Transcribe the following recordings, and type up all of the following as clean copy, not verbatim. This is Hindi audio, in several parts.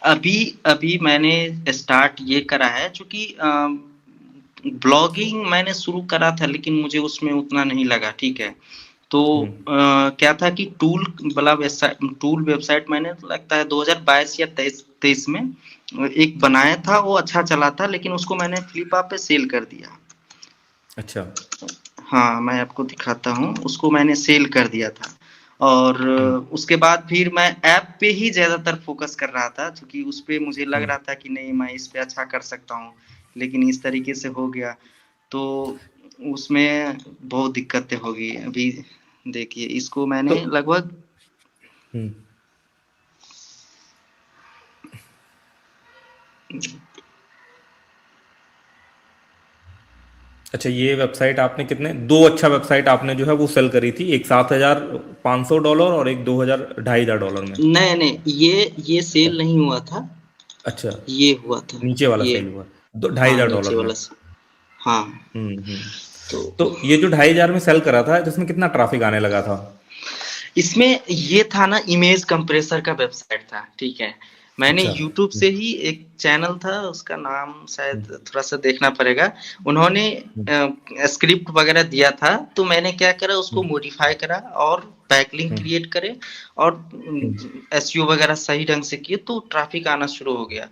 अभी अभी मैंने स्टार्ट ये करा है चूँकि ब्लॉगिंग मैंने शुरू करा था लेकिन मुझे उसमें उतना नहीं लगा, ठीक है? तो क्या था कि टूल वेबसाइट मैंने लगता है 2022 या 23 में एक बनाया था, वो अच्छा चला था लेकिन उसको मैंने फ्लिपा पे सेल कर दिया। अच्छा। हाँ, मैं आपको दिखाता हूँ, उसको मैंने सेल कर दिया था और हुँ, उसके बाद फिर मैं ऐप पे ही ज़्यादातर फ़ोकस कर रहा था क्योंकि उस पे मुझे लग हुँ। रहा था कि नहीं मैं इस पे अच्छा कर सकता हूँ, लेकिन इस तरीके से हो गया, तो उसमें बहुत दिक्कतें हो गई। अभी देखिए इसको तो मैंने लगभग हुँ। अच्छा, ये वेबसाइट आपने कितने 2 अच्छा वेबसाइट आपने जो है वो सेल करी थी, एक $7,500 और एक 2000 $2,500 में। नहीं, नहीं, ये अच्छा। सेल नहीं हुआ था, अच्छा, ये हुआ था, नीचे वाला ये सेल हुआ दो ढाई हाँ, हजार नीचे डॉलर में। वाला हाँ, हम्म। तो तो ये जो 2,500 में सेल करा था तो इसमें कितना ट्रैफिक आने लगा था? इसमें ये था ना इमेज कंप्रेसर का वेबसाइट था, ठीक है। मैंने अच्छा। यूट्यूब से ही एक चैनल था, उसका नाम शायद थोड़ा-सा देखना पड़ेगा। उन्होंने स्क्रिप्ट वगैरह दिया था, तो मैंने क्या करा उसको मॉडिफाई करा और बैकलिंक क्रिएट करे और एसईओ वगैरह सही ढंग से किए तो ट्रैफिक आना शुरू हो गया।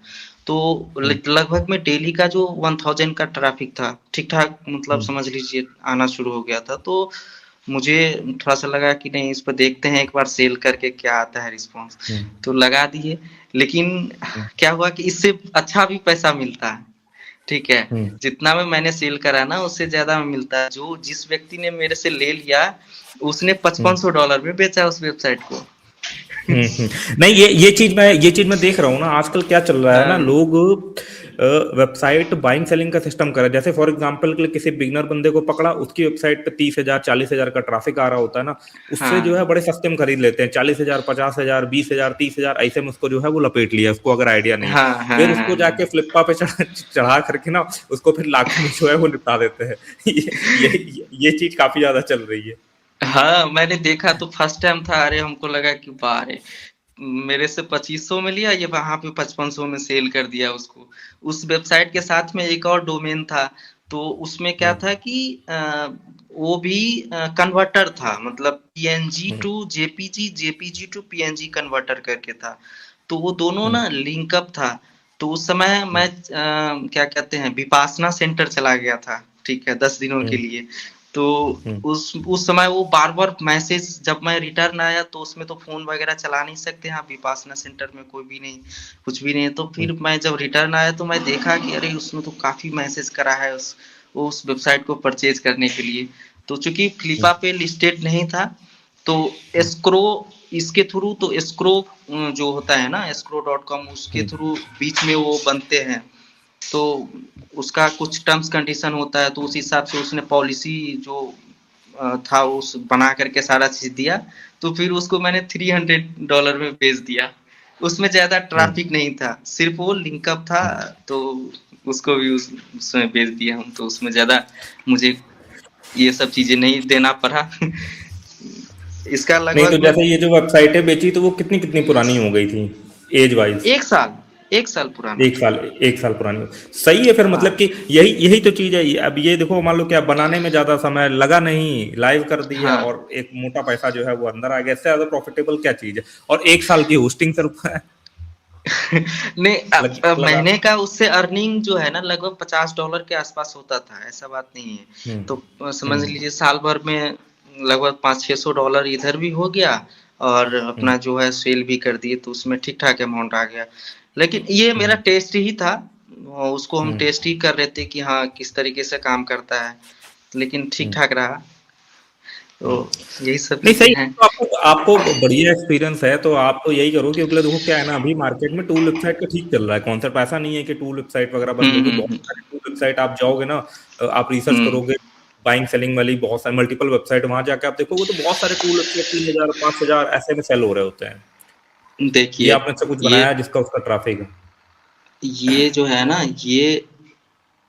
तो लगभग में डेली का जो 1000 का ट्रैफिक था, ठीक-ठाक मतलब समझ लीजिए आना शुरू हो गया था। तो मुझे थोड़ा-सा लगा कि नहीं इस पे देखते हैं एक बार सेल करके क्या आता है रिस्पॉन्स। तो लगा दिए, लेकिन क्या हुआ कि इससे अच्छा भी पैसा मिलता है, ठीक है? जितना में मैंने सेल करा ना उससे ज़्यादा मिलता है। जो जिस व्यक्ति ने मेरे से ले लिया, उसने $5500 में बेचा उस वेबसाइट को। नहीं, ये चीज मैं देख रहा हूँ ना, आजकल क्या चल रहा है ना, हाँ, लोग वेबसाइट बाइंग सेलिंग का सिस्टम कर रहे हैं। जैसे फॉर एग्जांपल के लिए किसी बिगनर बंदे को पकड़ा, उसकी वेबसाइट पे 30,000 40,000 का ट्रैफिक आ रहा होता है ना, उससे जो है हाँ, बड़े सस्ते में खरीद लेते हैं। 40,000 50,000 20,000 30,000 ऐसे में उसको जो है वो लपेट लिया, उसको अगर आइडिया नहीं है। हाँ, फिर हाँ, उसको हाँ, जाके फ्लिपा पे चढ़ा करके ना, उसको फिर लाखों में जो है वो निपटा देते हैं। ये चीज काफी ज्यादा चल रही है। हाँ, मैंने देखा तो फर्स्ट टाइम था, अरे हमको लगा कि वाह रे! मेरे से 2500 में लिया, ये वहाँ पे 5500 में सेल कर दिया उसको। उस वेबसाइट के साथ में एक और डोमेन था, तो उसमें क्या हम्म, था कि वो भी कन्वर्टर था, मतलब PNG hmm, to JPG, JPG to PNG converter करके था। तो वो दोनों हम्म, ना लिंक अप था। तो उस समय मैं हम्म, क्या कहते हैं विपासना सेंटर चला गया था, ठीक है, 10 दिनों के हम्म, लिए। तो हम्म, उस समय वो बार-बार मैसेज जब मैं रिटर्न आया तो उसमें तो फ़ोन वगैरह चला नहीं सकते हैं, विपासना सेंटर में कोई भी नहीं, कुछ भी नहीं है। तो हम्म, फिर मैं जब रिटर्न आया तो मैं देखा कि अरे! उसने तो काफ़ी मैसेज करा है उस वेबसाइट को परचेज़ करने के लिए। तो चूँकि फ्लिपा पे लिस्टेड नहीं था, तो हम्म, एस्क्रो इसके थ्रू तो एस्क्रो जो होता है ना escrow.com उसके हम्म, थ्रू बीच में वो बनते हैं। तो उसका कुछ टर्म्स कंडीशन होता है तो उस हिसाब से उसने पॉलिसी जो था उस बना करके सारा चीज दिया। तो फिर उसको मैंने $300 में बेच दिया। उसमें ज्यादा हम्म। ट्रैफिक नहीं था, सिर्फ वो लिंकअप था। तो उसको भी उसमें बेच दिया हूँ, तो उसमें ज्यादा मुझे ये सब चीजें नहीं देना पड़ा। इसका नहीं, तो लगभग में जैसे ये जो वेबसाइटें बेची तो वो कितनी कितनी पुरानी हो गई थी, एज वाइज? 1 साल पुराना। 1 साल, 1 साल पुरानी। सही है फिर, मतलब हाँ, कि यही यही तो चीज है। अब ये देखो, मान लो क्या बनाने में ज्यादा समय लगा नहीं, लाइव कर दिया हाँ। और एक मोटा पैसा जो है वो अंदर आ गया। इससे ज्यादा प्रॉफिटेबल क्या चीज है? और 1 साल की होस्टिंग सिर्फ नहीं, लगा। महीने का उससे अर्निंग जो है ना लगभग $50 के आसपास होता था, ऐसा बात नहीं है। हम्म, तो समझ हम्म, लीजिए साल भर में लगभग $500-600 इधर भी हो गया और हम्म, अपना जो है सेल भी कर दिए तो उसमें ठीक ठाक अमाउंट आ गया। लेकिन ये मेरा हम्म, टेस्ट ही था, उसको हम हम्म, टेस्ट ही कर रहे थे कि हाँ किस तरीके से काम करता है, लेकिन ठीक हम्म, ठाक रहा। तो हम्म। यही सब नहीं, चीजें सही है। हैं। तो आपको आपको बढ़िया एक्सपीरियंस है, तो आप तो यही करो कि अगले देखो क्या है ना, अभी मार्केट में टूल वेबसाइट का ठीक चल रहा है कॉन्सेप्ट। ऐसा नहीं है कि टूल वेबसाइट वगैरह बंद होगी, बहुत हम्म। सारे टूल वेबसाइट आप जाओगे ना, आप रिसर्च हम्म। करोगे बाइंग सेलिंग वाली, बहुत सारे मल्टीपल वेबसाइट वहां जाके आप देखोगे तो बहुत सारे टूल वेबसाइट 3,000 5,000 ऐसे में सेल हो रहे होते हैं। ये देखिए आपने से कुछ ये बनाया है जिसका उसका ट्रैफिक है? ये जो है ना ये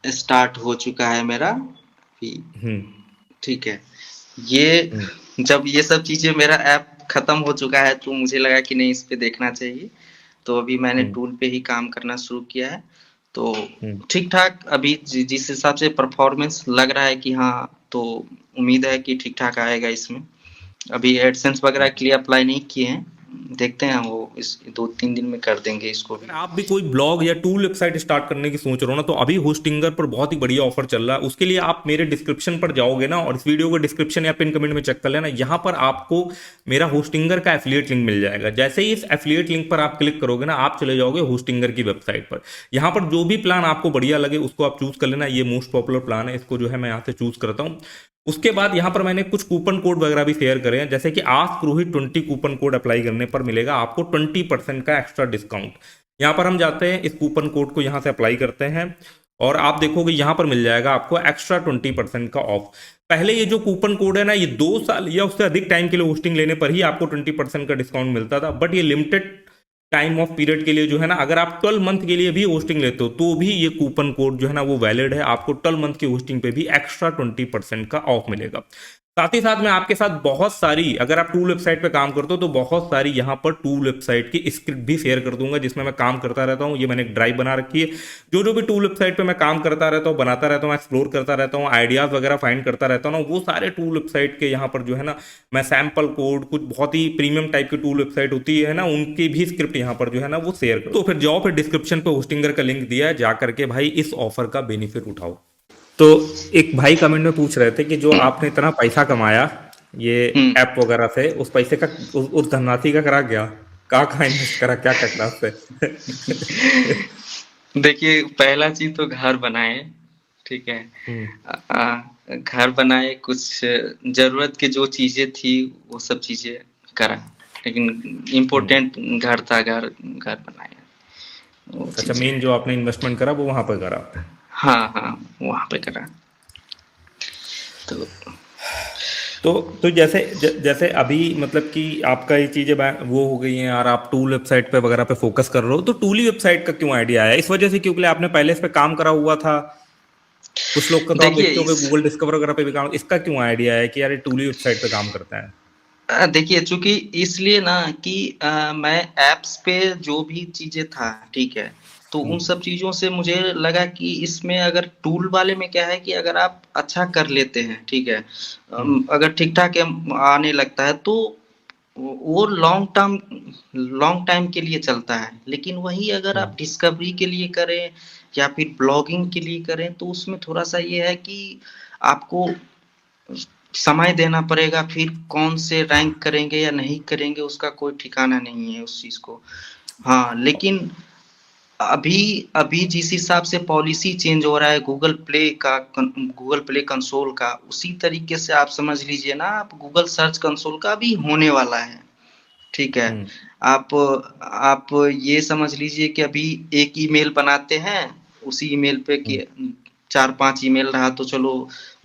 स्टार्ट हो चुका है मेरा अभी, हम्म, ठीक है। ये हम्म, जब ये सब चीज़ें मेरा ऐप खत्म हो चुका है तो मुझे लगा कि नहीं इस पे देखना चाहिए। तो अभी मैंने टूल पे ही काम करना शुरू किया है। तो हम्म। ठीक-ठाक अभी जिस हिसाब से परफ़ॉर्मेंस लग रहा है कि हाँ, तो उम्मीद है कि ठीक-ठाक आएगा इसमें। अभी एडसेंस वगैरह के लिए अप्लाई नहीं किए हैं। देखते हैं वो इस 2-3 दिन में कर देंगे इसको अगर भी। आप भी कोई ब्लॉग या टूल वेबसाइट स्टार्ट करने की सोच रहे हो ना, तो अभी होस्टिंगर पर बहुत ही बढ़िया ऑफर चल रहा है। उसके लिए आप मेरे डिस्क्रिप्शन पर जाओगे ना, और इस वीडियो को डिस्क्रिप्शन या पिन कमेंट में चेक कर लेना, यहाँ पर आपको मेरा होस्टिंगर का एफिलिएट लिंक मिल जाएगा। जैसे ही इस एफिलिएट लिंक पर आप क्लिक करोगे ना, आप चले जाओगे होस्टिंगर की वेबसाइट पर। यहाँ पर जो भी प्लान आपको बढ़िया लगे उसको आप चूज कर लेना। ये मोस्ट पॉपुलर प्लान है, इसको जो है मैं यहाँ से चूज करता हूँ। उसके बाद यहाँ पर मैंने कुछ कूपन कोड वगैरह भी शेयर करे हैं, जैसे कि ask Rohit 20 coupon code apply करने पर मिलेगा आपको 20% का एक्स्ट्रा डिस्काउंट। यहाँ पर हम जाते हैं, इस कूपन कोड को यहाँ से अप्लाई करते हैं, और आप देखोगे यहाँ पर मिल जाएगा आपको एक्स्ट्रा 20% का ऑफ। पहले ये जो कूपन कोड है ना, ये 2 साल या उससे अधिक टाइम के लिए होस्टिंग लेने पर ही आपको 20% का डिस्काउंट मिलता था, बट ये लिमिटेड टाइम ऑफ पीरियड के लिए जो है ना, अगर आप 12 मंथ के लिए भी होस्टिंग लेते हो तो भी ये कूपन कोड जो है ना वो वैलिड है। आपको 12 मंथ की होस्टिंग पे भी एक्स्ट्रा 20% का ऑफ मिलेगा। साथ ही साथ मैं आपके साथ बहुत सारी, अगर आप टूल वेबसाइट पे काम करते हो तो बहुत सारी यहाँ पर टूल वेबसाइट की स्क्रिप्ट भी शेयर कर दूंगा, जिसमें मैं काम करता रहता हूँ। ये मैंने एक ड्राइव बना रखी है, जो जो भी टूल वेबसाइट पे मैं काम करता रहता हूँ, बनाता रहता हूँ, एक्सप्लोर करता रहता हूँ, आइडियाज वगैरह फाइंड करता रहता हूँ ना, वो सारे टूल वेबसाइट के यहाँ पर जो है ना, मैं सैम्पल कोड, कुछ बहुत ही प्रीमियम टाइप की टूल वेबसाइट होती है ना, उनकी भी स्क्रिप्ट यहाँ पर जो है ना वो शेयर करो। तो फिर जाओ, फिर डिस्क्रिप्शन पे होस्टिंगर का लिंक दिया है, जा करके भाई इस ऑफर का बेनिफिट उठाओ। तो एक भाई कमेंट में पूछ रहे थे कि जो आपने इतना पैसा कमाया ये हुँ। ऐप वगैरह से, उस पैसे का, उस धनराशि का करा गया, कहाँ इन्वेस्ट करा, क्या करना उससे? देखिए, पहला चीज़ तो घर बनाए, ठीक है? घर बनाए, कुछ ज़रूरत की जो चीज़ें थी, वो सब चीज़ें करा। लेकिन इम्पोर्टेंट घर था, घर घर बनाया, वो अच्छा, चीज़ें। मेन जो आपने इन्वेस्टमेंट करा वो वहां पर करा। हाँ, हाँ, वहाँ पे करा। तो तो तो जैसे अभी मतलब कि आपका ये चीजें वो हो गई हैं यार, आप टूल वेबसाइट पे वगैरह पे फोकस कर रहे हो, तो टूली वेबसाइट का क्यों आइडिया आया? इस वजह से क्योंकि आपने पहले इस पे काम करा हुआ था? कुछ लोग का तो आप देखिए देखते हो इस गूगल डिस्कवर वगैरह पे भी काम, इसका क्यों आइडिया है कि यार ये टूली वेबसाइट पे काम करता है? देखिए, चूँकि इसलिए ना कि मैं ऐप्स पे जो भी चीज़ें था, ठीक है? तो उन सब चीज़ों से मुझे लगा कि इसमें अगर टूल वाले में क्या है कि अगर आप अच्छा कर लेते हैं, ठीक है? अगर ठीक-ठाक आने लगता है तो वो लॉन्ग टाइम के लिए चलता है। लेकिन वही अगर आप डिस्कवरी के लिए करें या फिर ब्लॉगिंग के लिए करें, तो उसमें थोड़ा-सा ये है कि आपको समय देना पड़ेगा, फिर कौन से रैंक करेंगे या नहीं करेंगे उसका कोई ठिकाना नहीं है उस चीज़ को। हाँ, लेकिन अभी अभी जिस हिसाब से पॉलिसी चेंज हो रहा है गूगल प्ले कंसोल का, उसी तरीके से आप समझ लीजिए ना, आप गूगल सर्च कंसोल का भी होने वाला है, ठीक है? आप आप ये समझ लीजिए कि अभी एक ईमेल बनाते हैं, उसी ईमेल पे कि 4-5 ईमेल रहा तो चलो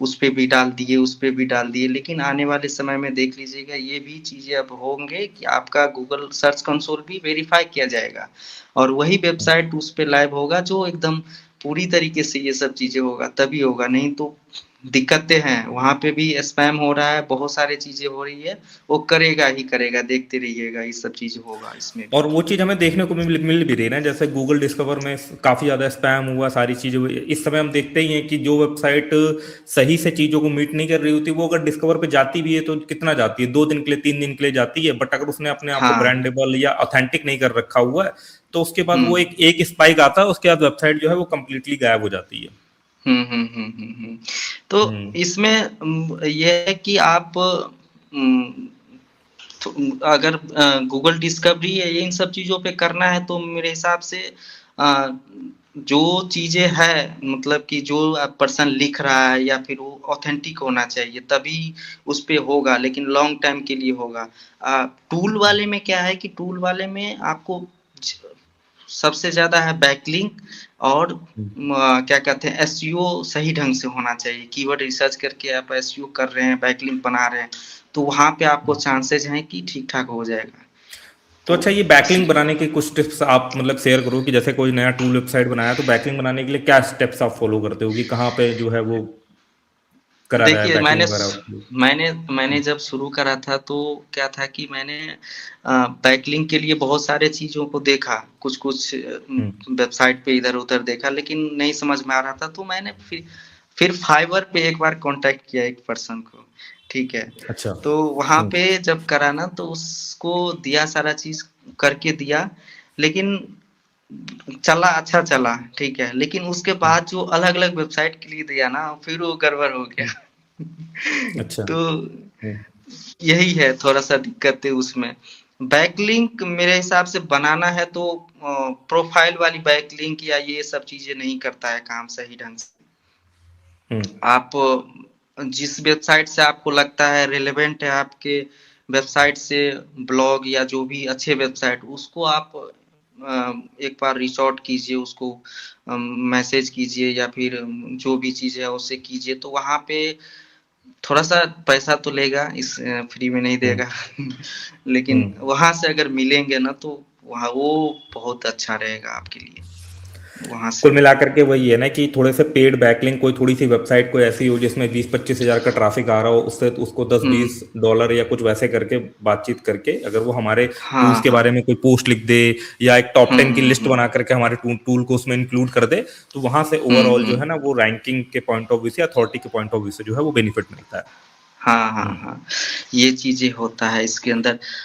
उस पे भी डाल दिए, उस पे भी डाल दिए। लेकिन आने वाले समय में देख लीजिएगा ये भी चीज़ें अब होंगे कि आपका गूगल सर्च कंसोल भी वेरीफ़ाई किया जाएगा और वही वेबसाइट उस पे लाइव होगा जो एकदम पूरी तरीके से ये सब चीज़ें होगा, तभी होगा, नहीं तो दिक्कतें हैं। वहाँ पे भी स्पैम हो रहा है, बहुत सारी चीज़ें हो रही है, वो करेगा ही करेगा, देखते रहिएगा, ये सब चीज़ होगा इसमें भी। और वो चीज़ हमें देखने को मिल भी रही है ना, जैसे गूगल डिस्कवर में काफ़ी ज़्यादा स्पैम हुआ, सारी चीज़ें हुई। इस समय हम देखते ही हैं कि जो वेबसाइट सही से चीज़ों को मीट नहीं कर रही होती, वो अगर डिस्कवर पे जाती भी है तो कितना जाती है, 2 दिन के लिए, 3 दिन के लिए जाती है। बट अगर उसने अपने आप को हाँ। ब्रांडेबल या ऑथेंटिक नहीं कर रखा हुआ है, तो उसके बाद हुँ। वो एक स्पाइक आता है, उसके बाद वेबसाइट जो है वो कंप्लीटली गायब हो जाती है। तो हम्म। इसमें ये है कि आप उम, तो अगर गूगल डिस्कवरी या इन सब चीज़ों पे करना है तो मेरे हिसाब से अ, जो चीज़ें हैं मतलब कि जो पर्सन लिख रहा है या फिर वो ऑथेंटिक होना चाहिए तभी उस पे होगा लेकिन लॉन्ग टाइम के लिए होगा। टूल वाले में क्या है कि टूल वाले में आपको ज सबसे ज़्यादा है बैकलिंक और क्या कहते हैं एसईओ सही ढंग से होना चाहिए। कीवर्ड रिसर्च करके आप एसईओ कर रहे हैं, बैकलिंक बना रहे हैं, तो वहाँ पे आपको चांसेज़ हैं कि ठीक-ठाक हो जाएगा। तो तो अच्छा, ये बैकलिंक बनाने के कुछ टिप्स आप मतलब शेयर करो कि जैसे कोई नया टूल वेबसाइट बनाया तो बैकलिंक बनाने के लिए क्या स्टेप्स आप फॉलो करते हो कि कहाँ पे जो है वो करा रहा है देखिए बैकलिंग वगैरह? मैंने जब शुरू करा था तो क्या था कि मैंने बैकलिंक के लिए बहुत सारे चीज़ों को देखा, कुछ-कुछ हम्म, वेबसाइट पे इधर-उधर देखा लेकिन नहीं समझ में आ रहा था तो मैंने फिर फाइवर पे एक बार कॉन्टैक्ट किया एक पर्सन को, ठीक है? अच्छा। तो वहाँ पे जब करा ना तो उसको दिया सारा चीज़ करके दिया, लेकिन चला अच्छा चला, ठीक है। लेकिन उसके हम्म, बाद जो अलग-अलग वेबसाइट के लिए दिया ना, फिर वो गड़बड़ हो गया। अच्छा। तो यही है थोड़ा-सा दिक्कत है उसमें। बैकलिंक मेरे हिसाब से बनाना है तो प्रोफ़ाइल वाली बैकलिंक या ये सब चीज़ें नहीं करता है काम सही ढंग से। आप जिस वेबसाइट से आपको लगता है रिलेवेंट है आपके वेबसाइट से ब्लॉग या जो भी अच्छे वेबसाइट उसको आप एक बार रीच आउट कीजिए उसको मैसेज कीजिए या फिर जो भी चीज़ है उससे कीजिए तो वहाँ पे थोड़ा-सा पैसा तो लेगा फ्री में नहीं हम्म, देगा लेकिन हम्म। वहाँ से अगर मिलेंगे ना तो वहाँ वो बहुत अच्छा रहेगा आपके लिए, वहाँ कुल से। मिलाकर के वही है ना कि थोड़े से पेड बैकलिंक, कोई थोड़ी सी वेबसाइट कोई ऐसी हो जिसमें 20-25 हजार का ट्रैफिक आ रहा हो, उससे उसको हुँ। $10-20 या कुछ वैसे करके बातचीत करके अगर वो हमारे टूल्स हाँ, के बारे हाँ। में कोई पोस्ट लिख दे या एक टॉप हुँ, 10 की हुँ, लिस्ट हुँ। बना करके हमारे टूल को उसमें इंक्लूड कर दे, तो वहां से हुँ, ओवरऑल जो है हुँ। ना वो रैंकिंग के पॉइंट ऑफ व्यू से, अथॉरिटी के पॉइंट ऑफ व्यू से जो है वो बेनिफिट मिलता है। हाँ, हाँ, हाँ। ये चीज़ें होता है इसके अंदर।